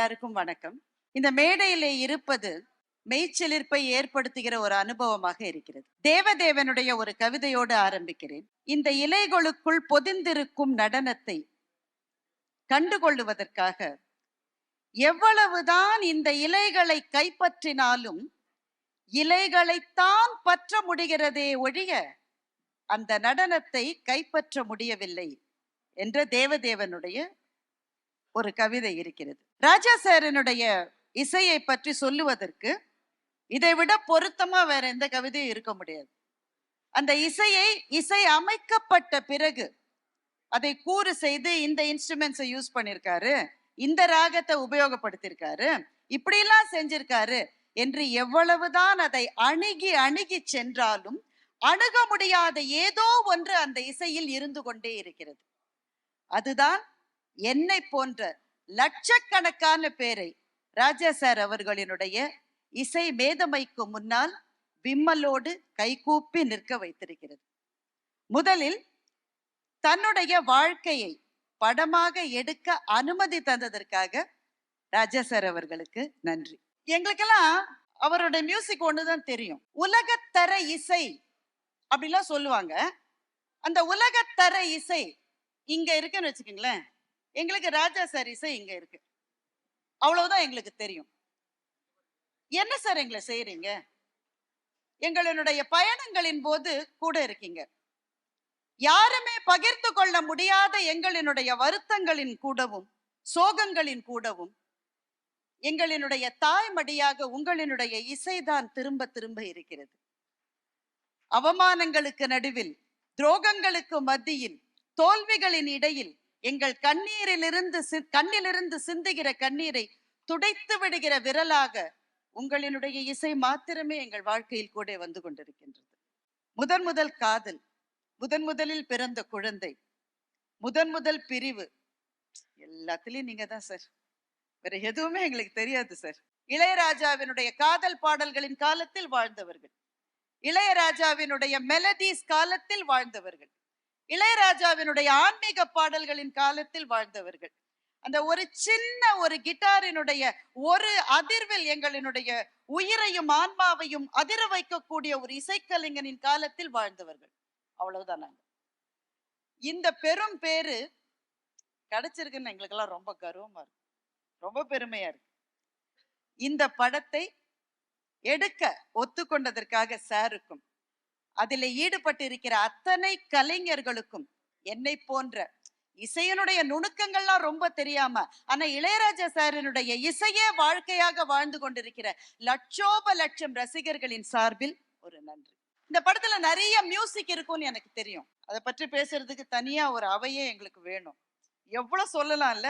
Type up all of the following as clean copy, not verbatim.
எல்லாருக்கும் வணக்கம். இந்த மேடையிலே இருப்பது மெய்ச்சிலிர்ப்பை ஏற்படுத்துகிற ஒரு அனுபவமாக இருக்கிறது. தேவதேவனுடைய ஒரு கவிதையோடு ஆரம்பிக்கிறேன். இந்த இலைகளுக்குள் பொதிந்திருக்கும் நடனத்தை கண்டுகொள்ளுவதற்காக எவ்வளவுதான் இந்த இலைகளை கைப்பற்றினாலும் இலைகளைத்தான் பற்ற முடிகிறதே ஒழிய அந்த நடனத்தை கைப்பற்ற முடியவில்லை என்ற தேவதேவனுடைய ஒரு கவிதை இருக்கிறது. ராஜா சாரனுடைய இசையை பற்றி சொல்லுவதற்கு இதை விட பொருத்தமா வேற எந்த கவிதையும் இருக்க முடியாது. அந்த இசை அமைக்கப்பட்ட பிறகு அதை கூறு செய்து இந்த இன்ஸ்ட்ருமெண்ட்ஸை யூஸ் பண்ணிருக்காரு, இந்த ராகத்தை உபயோகப்படுத்திருக்காரு, இப்படியெல்லாம் செஞ்சிருக்காரு என்று எவ்வளவுதான் அதை அணுகி அணுகி சென்றாலும் அணுக முடியாத ஏதோ ஒன்று அந்த இசையில் இருந்து கொண்டே இருக்கிறது. அதுதான் என்னை போன்ற லட்சக்கணக்கான பேரை ராஜா சார் அவர்களினுடைய இசை மேதமைக்கு முன்னால் விம்மலோடு கைகூப்பி நிற்க வைத்திருக்கிறது. முதலில் தன்னுடைய வாழ்க்கையை படமாக எடுக்க அனுமதி தந்ததற்காக ராஜா சார் அவர்களுக்கு நன்றி. எங்களுக்கெல்லாம் அவருடைய மியூசிக் ஒண்ணுதான் தெரியும். உலகத்தர இசை அப்படிலாம் சொல்லுவாங்க. அந்த உலகத்தர இசை இங்க இருக்குன்னு வச்சுக்கீங்களேன், எங்களுக்கு ராஜா சார் இசை இங்க இருக்கு, அவ்வளவுதான் எங்களுக்கு தெரியும். என்ன சார் எங்களை செய்யறீங்க? எங்களுடைய பயணங்களின் போது கூட இருக்கீங்க. யாருமே பகிர்ந்து கொள்ள முடியாத எங்களினுடைய வருத்தங்களின் கூடவும் சோகங்களின் கூடவும் எங்களினுடைய தாய்மடியாக உங்களினுடைய இசைதான் திரும்ப திரும்ப இருக்கிறது. அவமானங்களுக்கு நடுவில், துரோகங்களுக்கு மத்தியில், தோல்விகளின் இடையில் எங்கள் கண்ணிலிருந்து சிந்துகிற கண்ணீரை துடைத்து விடுகிற விரலாக உங்களினுடைய இசை மாத்திரமே எங்கள் வாழ்க்கையில் கூட வந்து கொண்டிருக்கின்றது. முதல் காதல், முதலில் பிறந்த குழந்தை, முதல் பிரிவு, எல்லாத்திலையும் நீங்க தான் சார். வேற எதுவுமே எங்களுக்கு தெரியாது சார். இளையராஜாவினுடைய காதல் பாடல்களின் காலத்தில் வாழ்ந்தவர்கள், இளையராஜாவினுடைய மெலடிஸ் காலத்தில் வாழ்ந்தவர்கள், இளையராஜாவினுடைய ஆன்மீக பாடல்களின் காலத்தில் வாழ்ந்தவர்கள். அந்த ஒரு சின்ன ஒரு கிட்டாரினுடைய ஒரு அதிர்வில் எங்களினுடைய உயிரையும் ஆன்மாவையும் அதிர வைக்கக்கூடிய ஒரு இசைக்கலைஞனின் காலத்தில் வாழ்ந்தவர்கள். அவ்வளவுதான். நாங்க இந்த பெரும் பேரு கிடைச்சிருக்குன்னு எங்களுக்கெல்லாம் ரொம்ப கர்வமா இருக்கு, ரொம்ப பெருமையா இருக்கு. இந்த படத்தை எடுக்க ஒத்துக்கொண்டதற்காக சாருக்கும் அதில் ஈடுபட்டு இருக்கிற அத்தனை கலைஞர்களுக்கும், என்னை போன்ற இசையினுடைய நுணுக்கங்கள்லாம் ரொம்ப தெரியாம ஆனா இளையராஜா சாரினுடைய இசையே வாழ்க்கையாக வாழ்ந்து கொண்டிருக்கிற லட்சம் ரசிகர்களின் சார்பில் ஒரு நன்றி. இந்த படத்துல நிறைய மியூசிக் இருக்கும்னு எனக்கு தெரியும். அதை பற்றி பேசுறதுக்கு தனியா ஒரு அவையே எங்களுக்கு வேணும். எவ்வளவு சொல்லலாம் இல்ல,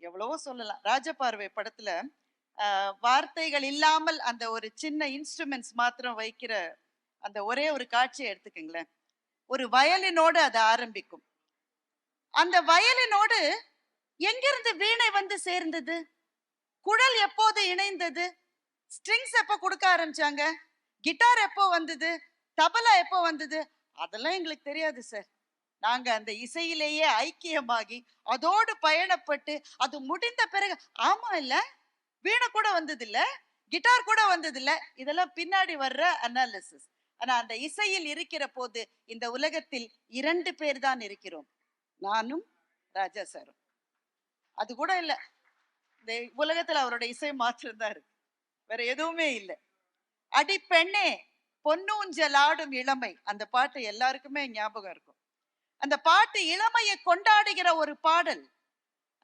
எவ்வளவோ சொல்லலாம். ராஜபார்வை படத்துல வார்த்தைகள் இல்லாமல் அந்த ஒரு சின்ன இன்ஸ்ட்ருமெண்ட்ஸ் மாத்திரம் வைக்கிற அந்த ஒரே ஒரு காட்சியை எடுத்துக்கங்களேன். ஒரு வயலினோடு அது ஆரம்பிக்கும். அந்த வயலினோடு எங்கிருந்து வீணை வந்து சேர்ந்தது, குழல் எப்போது இணைந்தது, ஸ்ட்ரிங்ஸ் எப்போ கொடுக்க ஆரம்பிச்சாங்க, கிட்டார் எப்போ வந்தது, தபலா எப்போ வந்தது, அதெல்லாம் எங்களுக்கு தெரியாது சார். நாங்க அந்த இசையிலேயே ஐக்கியமாகி அதோடு பயணப்பட்டு அது முடிந்த பிறகு ஆமா இல்ல வீணை கூட வந்தது இல்ல, கிட்டார் கூட வந்தது இல்ல, இதெல்லாம் பின்னாடி வர்ற அனாலிசிஸ். ஆனா அந்த இசையில் இருக்கிற போது இந்த உலகத்தில் 2 பேர் தான் இருக்கிறோம், நானும் ராஜா சாரும். அது கூட இல்ல, இந்த உலகத்துல அவரோட இசை மாற்றம் தான் இருக்கு, வேற எதுவுமே இல்லை. அடி பெண்ணே பொன்னூஞ்சல் ஆடும் இளமை, அந்த பாட்டு எல்லாருக்குமே ஞாபகம் இருக்கும். அந்த பாட்டு இளமையை கொண்டாடுகிற ஒரு பாடல்.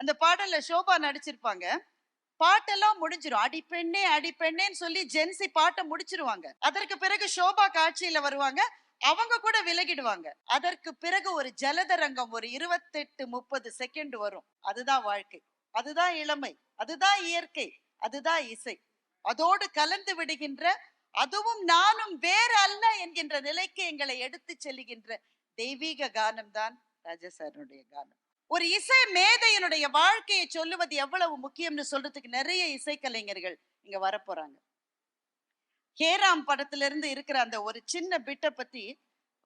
அந்த பாடல்ல சோபா நடிச்சிருப்பாங்க. பாட்டெல்லாம் முடிஞ்சிடும். அடிப்பெண்ணேன்னு சொல்லி ஜென்சி பாட்டை முடிச்சிருவாங்க. அதற்கு பிறகு சோபா காட்சியில வருவாங்க, அவங்க கூட விலகிடுவாங்க. அதற்கு பிறகு ஒரு ஜலதரங்கம் ஒரு 28-30 செகண்ட் வரும். அதுதான் வாழ்க்கை, அதுதான் இளமை, அதுதான் இயற்கை, அதுதான் இசை. அதோடு கலந்து விடுகின்ற, அதுவும் நானும் வேற அல்ல என்கின்ற நிலைக்கு எங்களை எடுத்து செல்லுகின்ற தெய்வீக கானம் தான் ராஜா சாருடைய கானம். ஒரு இசை மேதையினுடைய வாழ்க்கையை சொல்லுவது எவ்வளவு முக்கியம்னு சொல்றதுக்கு நிறைய இசைக்கலைஞர்கள் இங்க வரப்போறாங்க. ஹேராம் படத்துல இருந்து இருக்கிற அந்த ஒரு சின்ன பிட்டை பத்தி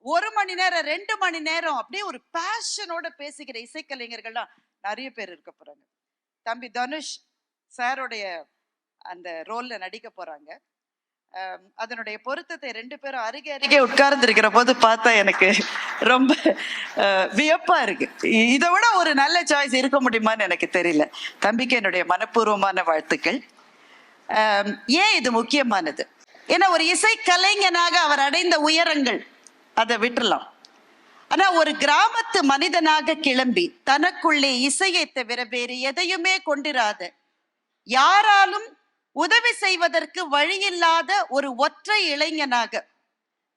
1 மணி நேரம் 2 மணி நேரம் அப்படியே ஒரு பேஷனோட பேசுகிற இசைக்கலைஞர்கள்லாம் நிறைய பேர் இருக்க போறாங்க. தம்பி தனுஷ் சாருடைய அந்த ரோல்ல நடிக்க போறாங்க. அதனுடைய பொருத்தத்தை ரெண்டு பேரும் அருகே அருகே உட்கார்ந்து இருக்கிற போது பார்த்தா எனக்கு ரொம்ப வியப்பா இருக்கு. இதை விட ஒரு நல்ல சாய்ஸ் இருக்க முடியுமான்னு எனக்கு தெரியல. தம்பிக்கு என்னுடைய மனப்பூர்வமான வாழ்த்துக்கள். ஏன் இது முக்கியமானது? ஏன்னா ஒரு இசை கலைஞனாக அவர் அடைந்த உயரங்கள் அதை விட்டுறலாம். ஆனா ஒரு கிராமத்து மனிதனாக கிளம்பி தனக்குள்ளே இசையை தவிர வேறு எதையுமே கொண்டிராத, யாராலும் உதவி செய்வதற்கு வழியில்லாத ஒரு ஒற்றை இளைஞனாக,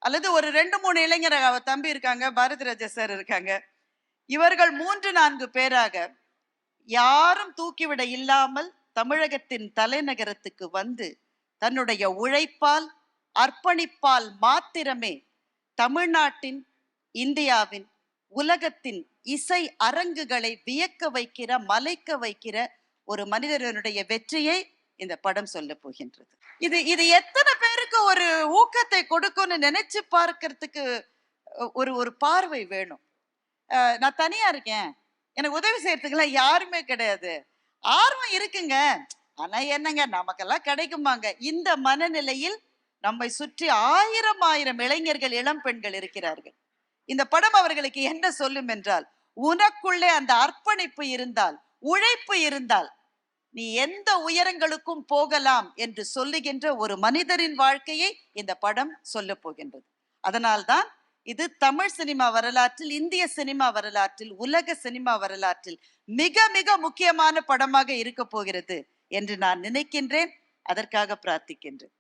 அல்லது ஒரு 2-3 இளைஞர், தம்பி இருக்காங்க, பாரதி ராஜா சார் இருக்காங்க, இவர்கள் 3-4 பேராக யாரும் தூக்கிவிட இல்லாமல் தமிழகத்தின் தலைநகரத்துக்கு வந்து தன்னுடைய உழைப்பால் அர்ப்பணிப்பால் மாத்திரமே தமிழ்நாட்டின், இந்தியாவின், உலகத்தின் இசை அரங்குகளை வியக்க வைக்கிற, மலைக்க வைக்கிற ஒரு மனிதனுடைய வெற்றியை இந்த படம் சொல்ல போகின்றது. இது எத்தனை பேருக்கு ஒரு ஊக்கத்தை கொடுக்கும்னு நினைச்சு பார்க்கறதுக்கு ஒரு பார்வை வேணும். நான் தனியா இருக்கேன், எனக்கு உதவி செய்யறதுக்கெல்லாம் யாருமே கிடையாது, ஆர்வம் இருக்குங்க, ஆனா என்னங்க நமக்கெல்லாம் கிடைக்குமாங்க. இந்த மனநிலையில் நம்மை சுற்றி ஆயிரம் இளைஞர்கள், இளம் பெண்கள் இருக்கிறார்கள். இந்த படம் அவர்களுக்கு என்ன சொல்லும் என்றால், உனக்குள்ளே அந்த அர்ப்பணிப்பு இருந்தால், உழைப்பு இருந்தால் நீ எந்த உயரங்களுக்கும் போகலாம் என்று சொல்லுகின்ற ஒரு மனிதரின் வாழ்க்கையை இந்த படம் சொல்ல போகின்றது. அதனால்தான் இது தமிழ் சினிமா வரலாற்றில், இந்திய சினிமா வரலாற்றில், உலக சினிமா வரலாற்றில் மிக மிக முக்கியமான படமாக இருக்க போகிறது என்று நான் நினைக்கின்றேன். அதற்காக பிரார்த்திக்கின்றேன்.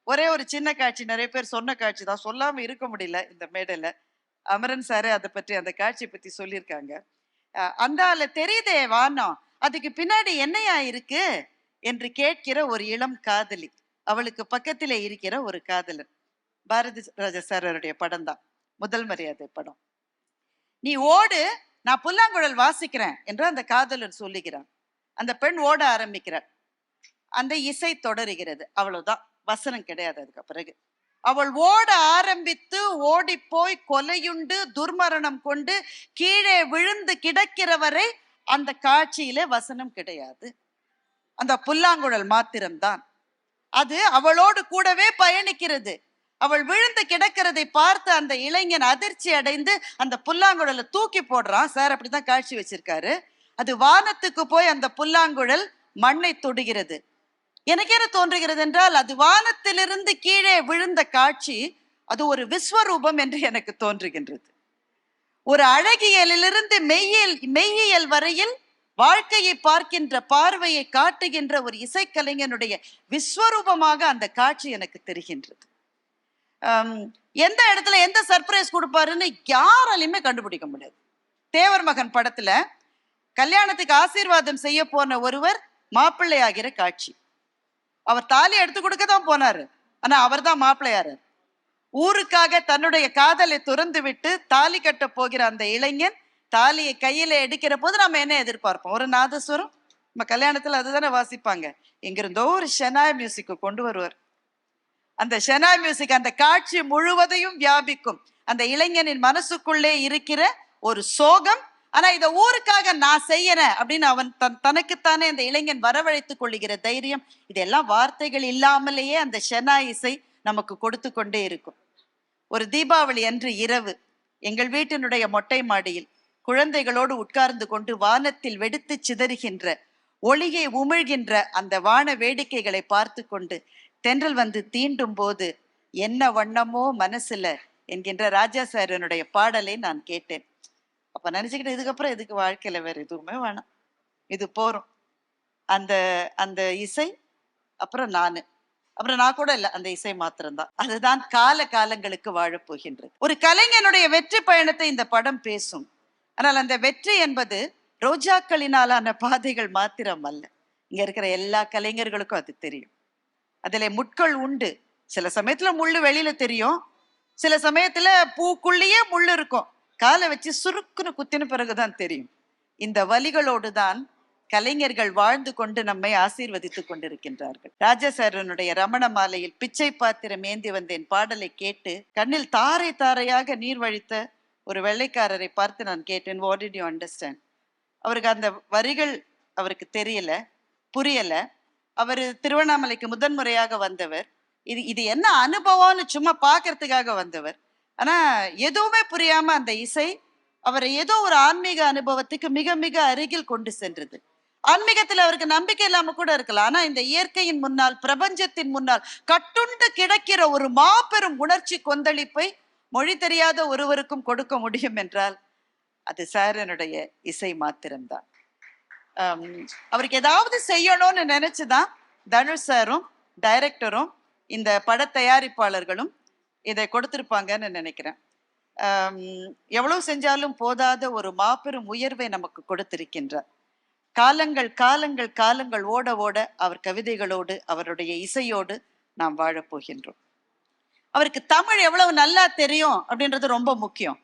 ஒரே ஒரு சின்ன காட்சி, நிறைய பேர் சொன்ன காட்சி தான், சொல்லாம இருக்க முடியல இந்த மேடையில. அமரன் சாரு அதை பற்றி, அந்த காட்சியை பத்தி சொல்லியிருக்காங்க. அந்த தெரியுதே வானம், அதுக்கு பின்னாடி என்னையா இருக்கு என்று கேட்கிற ஒரு இளம் காதலி, அவளுக்கு பக்கத்திலே இருக்கிற ஒரு காதலன். பாரதி ராஜா சார் அவருடைய படம் தான், முதல் மரியாதை படம். நீ ஓடு, நான் புல்லாங்குழல் வாசிக்கிறேன் என்று அந்த காதலன் சொல்லுகிறான். அந்த பெண் ஓட ஆரம்பிக்கிறார், அந்த இசை தொடருகிறது, அவ்வளவுதான், வசனம் கிடையாது. அதுக்கு பிறகு அவள் ஓட ஆரம்பித்து ஓடி போய் கொலையுண்டு துர்மரணம் கொண்டு கீழே விழுந்து கிடக்கிறவரை அந்த காட்சியிலே வசனம் கிடையாது, அந்த புல்லாங்குழல் மாத்திரம்தான். அது அவளோடு கூடவே பயணிக்கிறது. அவள் விழுந்து கிடக்கிறதை பார்த்து அந்த இளைஞன் அதிர்ச்சி அடைந்து அந்த புல்லாங்குழலை தூக்கி போடுறான். சார் அப்படிதான் காட்சி வச்சிருக்காரு. அது வானத்துக்கு போய் அந்த புல்லாங்குழல் மண்ணை தொடுகிறது. எனக்கு என்ன தோன்றுகிறது என்றால், அது வானத்திலிருந்து கீழே விழுந்த காட்சி அது ஒரு விஸ்வரூபம் என்று எனக்கு தோன்றுகின்றது. ஒரு அழகியலிலிருந்து மெய்யியல் வரையில் வாழ்க்கையை பார்க்கின்ற பார்வையை காட்டுகின்ற ஒரு இசைக்கலைஞனுடைய விஸ்வரூபமாக அந்த காட்சி எனக்கு தெரிகின்றது. எந்த இடத்துல எந்த சர்ப்ரைஸ் கொடுப்பாருன்னு யாராலையுமே கண்டுபிடிக்க முடியாது. தேவர் மகன் படத்துல கல்யாணத்துக்கு ஆசீர்வாதம் செய்ய போன ஒருவர் மாப்பிள்ளை ஆகிற காட்சி. அவர் தாலி எடுத்து கொடுக்க தான் போனாரு, ஆனா அவர் தான் மாப்பிள்ளையாரு. ஊருக்காக தன்னுடைய காதலை துறந்து விட்டு தாலி கட்ட போகிற அந்த இளைஞன் தாலியை கையில எடுக்கிற போது நம்ம என்ன எதிர்பார்ப்போம்? ஒரு நாதஸ்வரம். நம்ம கல்யாணத்துல அதுதானே வாசிப்பாங்க. எங்கிருந்தோ ஒரு ஷெனாய் மியூசிக் கொண்டு வருவார். அந்த ஷெனாய் மியூசிக் அந்த காட்சி முழுவதையும் வியாபிக்கும். அந்த இளைஞனின் மனசுக்குள்ளே இருக்கிற ஒரு சோகம், ஆனா இதை ஊருக்காக நான் செய்யறேன் அப்படின்னு அவன் தனக்குத்தானே அந்த இளைஞன் வரவழைத்துக் கொள்ளுகிற தைரியம், இதெல்லாம் வார்த்தைகள் இல்லாமலேயே அந்த ஷெனாய் இசை நமக்கு கொடுத்து கொண்டே இருக்கும். ஒரு தீபாவளி அன்று இரவு எங்கள் வீட்டினுடைய மொட்டை மாடியில் குழந்தைகளோடு உட்கார்ந்து கொண்டு வானத்தில் வெடித்து சிதறுகின்ற, ஒளியை உமிழ்கின்ற அந்த வான வேடிக்கைகளை பார்த்து கொண்டு தென்றல் வந்து தீண்டும் போது என்ன வண்ணமோ மனசுல என்கின்ற ராஜா சாரனுடைய பாடலை நான் கேட்டேன். அப்ப நினைச்சுக்கிட்டு, இதுக்கப்புறம் இதுக்கு வாழ்க்கையில வேற எதுவுமே வேணாம், இது போறோம். அந்த அந்த இசை, அப்புறம் நான் கூட இல்லை, அந்த இசை மாத்திரம்தான். அதுதான் காலங்களுக்கு வாழப்போகின்றது. ஒரு கலைஞனுடைய வெற்றி பயணத்தை இந்த படம் பேசும். ஆனால் அந்த வெற்றி என்பது ரோஜாக்களினாலான பாதைகள் மாத்திரம் அல்ல. இங்க இருக்கிற எல்லா கலைஞர்களுக்கும் அது தெரியும். அதுல முட்கள் உண்டு. சில சமயத்துல முள்ளு வெளியில தெரியும், சில சமயத்துல பூக்குள்ளேயே முள்ளு இருக்கும். காலை வச்சு சுருக்குன்னு குத்தின பிறகுதான் தெரியும். இந்த வலிகளோடு தான் கலைஞர்கள் வாழ்ந்து கொண்டு நம்மை ஆசீர்வதித்துக் கொண்டிருக்கின்றார்கள். ராஜா சாரனுடைய ரமண மாலையில் பிச்சை பாத்திரம் ஏந்தி வந்தேன் பாடலை கேட்டு கண்ணில் தாரை தாரையாக நீர் வழித்த ஒரு வெள்ளைக்காரரை பார்த்து நான் கேட்டேன், வாட் டிட் யூ அண்டர்ஸ்டாண்ட்? அவருக்கு அந்த வரிகள் அவருக்கு தெரியல. புரியல. அவர் திருவண்ணாமலைக்கு முதன்முறையாக வந்தவர். இது இது என்ன அனுபவம்னு சும்மா பார்க்கறதுக்காக வந்தவர். ஆனா எதுவுமே புரியாம அந்த இசை அவரை ஏதோ ஒரு ஆன்மீக அனுபவத்துக்கு மிக மிக அருகில் கொண்டு சென்றது. ஆன்மீகத்தில் அவருக்கு நம்பிக்கை இல்லாம கூட இருக்கலாம். ஆனா இந்த இயற்கையின் முன்னால், பிரபஞ்சத்தின் முன்னால் கட்டுண்டு கிடக்கிற ஒரு மாபெரும் உணர்ச்சி கொந்தளிப்பை மொழி தெரியாத ஒருவருக்கும் கொடுக்க முடியும் என்றால் அது சாரனுடைய இசை மாத்திரம்தான். அவருக்கு ஏதாவது செய்யணும்னு நினைச்சுதான் தனுஷ் சாரும் டைரக்டரும் இந்த பட தயாரிப்பாளர்களும் இதை கொடுத்திருப்பாங்கன்னு நினைக்கிறேன். எவ்வளவு செஞ்சாலும் போதாத ஒரு மாபெரும் உயர்வை நமக்கு கொடுத்திருக்கின்றார். காலங்கள் காலங்கள் காலங்கள் ஓட ஓட அவர் கவிதைகளோடு அவருடைய இசையோடு நாம் வாழப்போகின்றோம். அவருக்கு தமிழ் எவ்வளவு நல்லா தெரியும் அப்படின்றது ரொம்ப முக்கியம்.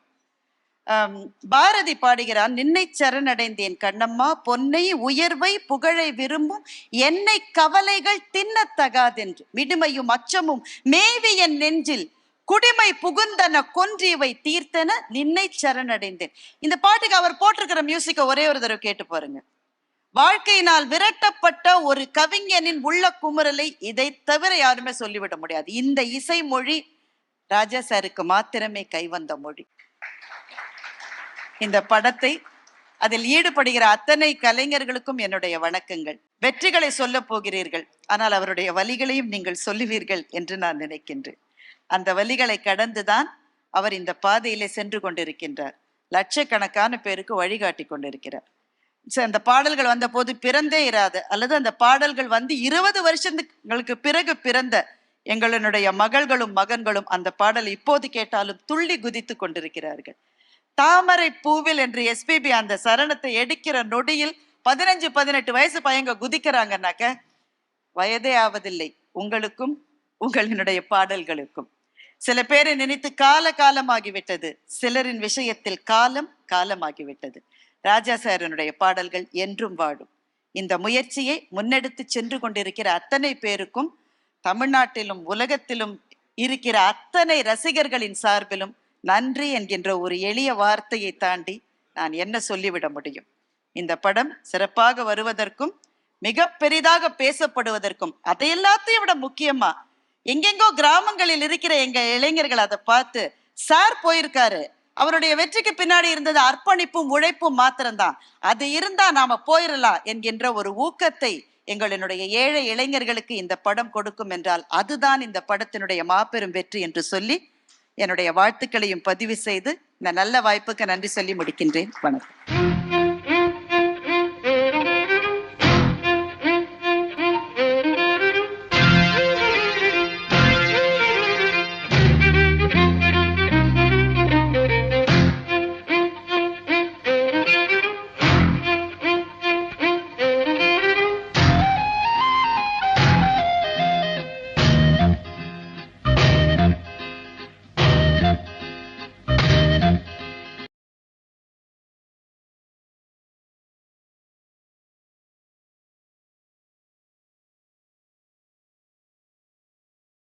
பாரதி பாடுகிறான், நின்னை சரணடைந்தேன் கண்ணம்மா, பொன்னை உயர்வை புகழை விரும்பும் என்னை கவலைகள் தின்னத்தகாதென்று மிடுமையும் அச்சமும் மேவி என் நெஞ்சில் குடிமை புகுந்தன கொன்றியவை தீர்த்தன நின்னை சரணடைந்தேன். இந்த பாட்டுக்கு அவர் போட்டிருக்கிற மியூசிக்கை ஒரே ஒரு தடவை கேட்டு பாருங்க. வாழ்க்கையினால் விரட்டப்பட்ட ஒரு கவிஞனின் உள்ள குமுறலை இதை தவிர யாருமே சொல்லிவிட முடியாது. இந்த இசை மொழி ராஜா சாருக்கு மாத்திரமே கைவந்த மொழி. இந்த படத்தை அதில் ஈடுபடுகிற அத்தனை கலைஞர்களுக்கும் என்னுடைய வணக்கங்கள். வெற்றிகளை சொல்ல போகிறீர்கள், ஆனால் அவருடைய வலிகளையும் நீங்கள் சொல்லுவீர்கள் என்று நான் நினைக்கின்றேன். அந்த வலிகளை கடந்துதான் அவர் இந்த பாதையிலே சென்று கொண்டிருக்கின்றார். லட்சக்கணக்கான பேருக்கு வழிகாட்டி கொண்டிருக்கிறார். அந்த பாடல்கள் வந்த போது பிறந்தே இராத அல்லது அந்த பாடல்கள் வந்து 20 வருஷங்களுக்கு பிறகு பிறந்த எங்களுடைய மகள்களும் மகன்களும் அந்த பாடல் இப்போது கேட்டாலும் துள்ளி குதித்து கொண்டிருக்கிறார்கள். தாமரை பூவில் என்று எஸ்பிபி அந்த சரணத்தை எடுக்கிற நொடியில் 15-18 வயசு பையங்க குதிக்கிறாங்கன்னாக்க வயதே ஆவதில்லை உங்களுக்கும் உங்களினுடைய பாடல்களுக்கும். சில பேரை நினைத்து காலமாகிவிட்டது, சிலரின் விஷயத்தில் காலமாகிவிட்டது. ராஜா சாரனுடைய பாடல்கள் என்றும் வாடும். இந்த முயற்சியை முன்னெடுத்து சென்று கொண்டிருக்கிற அத்தனை பேருக்கும், தமிழ்நாட்டிலும் உலகத்திலும் இருக்கிற அத்தனை ரசிகர்களின் சார்பிலும் நன்றி என்கின்ற ஒரு எளிய வார்த்தையை தாண்டி நான் என்ன சொல்லிவிட முடியும்? இந்த படம் சிறப்பாக வருவதற்கும் மிக பெரிதாக பேசப்படுவதற்கும் அதை எல்லாத்தையும் விட முக்கியமா எங்கெங்கோ கிராமங்களில் இருக்கிற எங்க இளைஞர்கள் அதை பார்த்து சார் போயிருக்காரு, அவருடைய வெற்றிக்கு பின்னாடி இருந்தது அர்ப்பணிப்பும் உழைப்பும் மாத்திரம்தான், அது இருந்தா நாம போயிடலாம் என்கின்ற ஒரு ஊக்கத்தை எங்களுடைய ஏழை இளைஞர்களுக்கு இந்த படம் கொடுக்கும் என்றால் அதுதான் இந்த படத்தினுடைய மாபெரும் வெற்றி என்று சொல்லி என்னுடைய வாழ்த்துக்களையும் பதிவு செய்து இந்த நல்ல வாய்ப்புக்கு நன்றி சொல்லி முடிக்கின்றேன். வணக்கம்.